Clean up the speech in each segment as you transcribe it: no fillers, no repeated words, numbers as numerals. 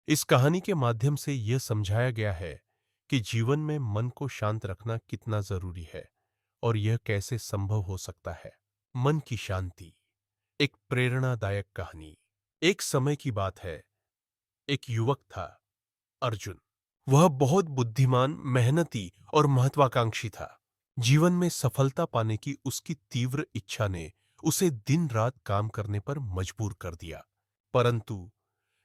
इस कहानी के माध्यम से यह समझाया गया है कि जीवन में मन को शांत रखना कितना जरूरी है और यह कैसे संभव हो सकता है। मन की शांति। एक प्रेरणादायक कहानी। एक समय की बात है। एक युवक था, अर्जुन। वह बहुत बुद्धिमान, मेहनती और महत्वाकांक्षी था। जीवन में सफलता पाने की उसकी तीव्र इच्छा ने उसे दिन रात काम करने पर मजबूर कर दिया। परंतु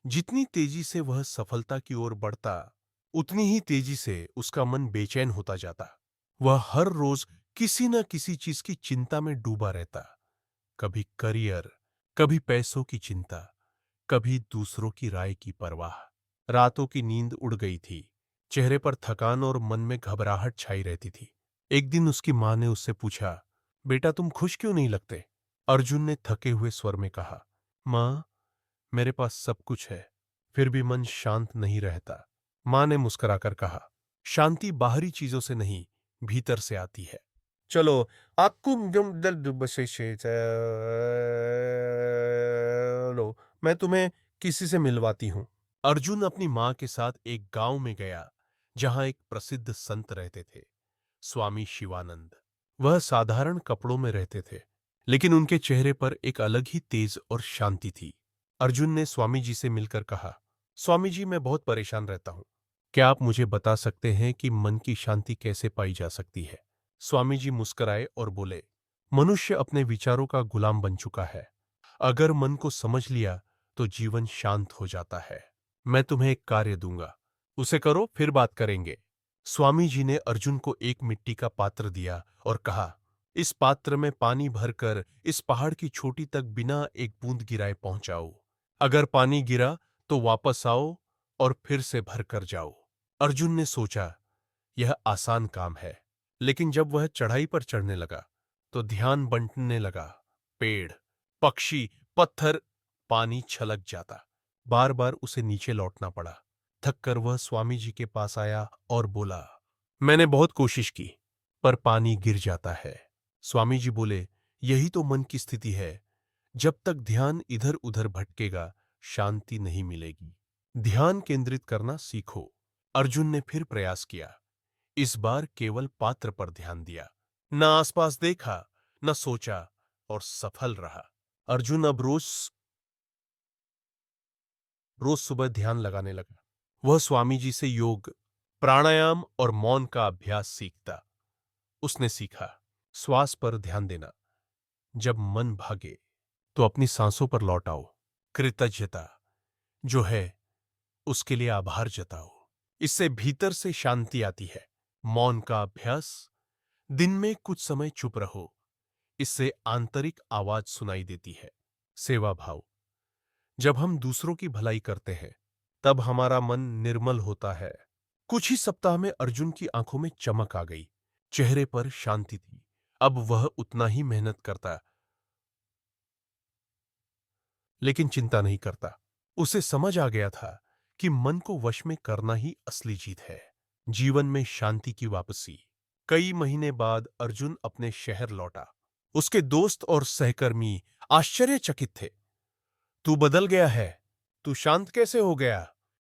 जितनी तेजी से वह सफलता की ओर बढ़ता, उतनी ही तेजी से उसका मन बेचैन होता जाता। वह हर रोज किसी न किसी चीज की चिंता में डूबा रहता। कभी करियर, कभी पैसों की चिंता, कभी दूसरों की राय की परवाह। रातों की नींद उड़ गई थी। चेहरे पर थकान और मन में घबराहट छाई रहती थी। एक दिन उसकी मां ने उससे पूछा, बेटा तुम खुश क्यों नहीं लगते? अर्जुन ने थके हुए स्वर में कहा, मां, मेरे पास सब कुछ है, फिर भी मन शांत नहीं रहता। मां ने मुस्कुराकर कहा, शांति बाहरी चीजों से नहीं, भीतर से आती है। चलो, आपको चलो, मैं तुम्हें किसी से मिलवाती हूं। अर्जुन अपनी मां के साथ एक गांव में गया, जहां एक प्रसिद्ध संत रहते थे, स्वामी शिवानंद। वह साधारण कपड़ों में रहते थे, लेकिन उनके चेहरे पर एक अलग ही तेज और शांति थी। अर्जुन ने स्वामी जी से मिलकर कहा, स्वामी जी, मैं बहुत परेशान रहता हूं। क्या आप मुझे बता सकते हैं कि मन की शांति कैसे पाई जा सकती है? स्वामी जी मुस्कुराए और बोले, मनुष्य अपने विचारों का गुलाम बन चुका है। अगर मन को समझ लिया तो जीवन शांत हो जाता है। मैं तुम्हें एक कार्य दूंगा, उसे करो, फिर बात करेंगे। स्वामी जी ने अर्जुन को एक मिट्टी का पात्र दिया और कहा, इस पात्र में पानी भरकर इस पहाड़ की चोटी तक बिना एक बूंद गिराए पहुंचाओ। अगर पानी गिरा तो वापस आओ और फिर से भरकर जाओ। अर्जुन ने सोचा, यह आसान काम है, लेकिन जब वह चढ़ाई पर चढ़ने लगा तो ध्यान बंटने लगा। पेड़, पक्षी, पत्थर, पानी छलक जाता। बार बार उसे नीचे लौटना पड़ा। थककर वह स्वामी जी के पास आया और बोला, मैंने बहुत कोशिश की, पर पानी गिर जाता है। स्वामी जी बोले, यही तो मन की स्थिति है। जब तक ध्यान इधर उधर भटकेगा, शांति नहीं मिलेगी। ध्यान केंद्रित करना सीखो। अर्जुन ने फिर प्रयास किया। इस बार केवल पात्र पर ध्यान दिया, न आसपास देखा, न सोचा, और सफल रहा। अर्जुन अब रोज रोज सुबह ध्यान लगाने लगा। वह स्वामी जी से योग, प्राणायाम और मौन का अभ्यास सीखता। उसने सीखा, श्वास पर ध्यान देना, जब मन भागे तो अपनी सांसों पर लौट आओ। कृतज्ञता जो है उसके लिए आभार जताओ, इससे भीतर से शांति आती है। मौन का अभ्यास, दिन में कुछ समय चुप रहो, इससे आंतरिक आवाज सुनाई देती है। सेवा भाव, जब हम दूसरों की भलाई करते हैं तब हमारा मन निर्मल होता है। कुछ ही सप्ताह में अर्जुन की आंखों में चमक आ गई, चेहरे पर शांति थी। अब वह उतना ही मेहनत करता, लेकिन चिंता नहीं करता। उसे समझ आ गया था कि मन को वश में करना ही असली जीत है। जीवन में शांति की वापसी। कई महीने बाद अर्जुन अपने शहर लौटा। उसके दोस्त और सहकर्मी आश्चर्यचकित थे। तू बदल गया है, तू शांत कैसे हो गया?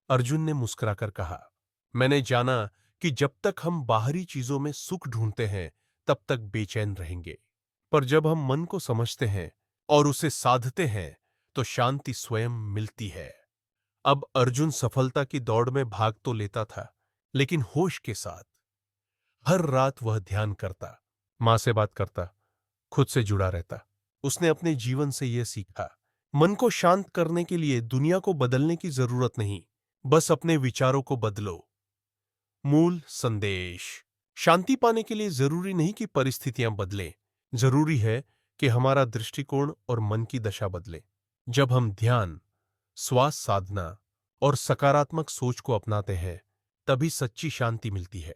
अर्जुन ने मुस्कुराकर कहा, मैंने जाना कि जब तक हम बाहरी चीजों में सुख ढूंढते हैं तब तक बेचैन रहेंगे, पर जब हम मन को समझते हैं और उसे साधते हैं तो शांति स्वयं मिलती है। अब अर्जुन सफलता की दौड़ में भाग तो लेता था, लेकिन होश के साथ। हर रात वह ध्यान करता, मां से बात करता, खुद से जुड़ा रहता। उसने अपने जीवन से यह सीखा, मन को शांत करने के लिए दुनिया को बदलने की जरूरत नहीं, बस अपने विचारों को बदलो। मूल संदेश, शांति पाने के लिए जरूरी नहीं कि परिस्थितियां बदलें, जरूरी है कि हमारा दृष्टिकोण और मन की दशा बदले। जब हम ध्यान, श्वास साधना और सकारात्मक सोच को अपनाते हैं, तभी सच्ची शांति मिलती है।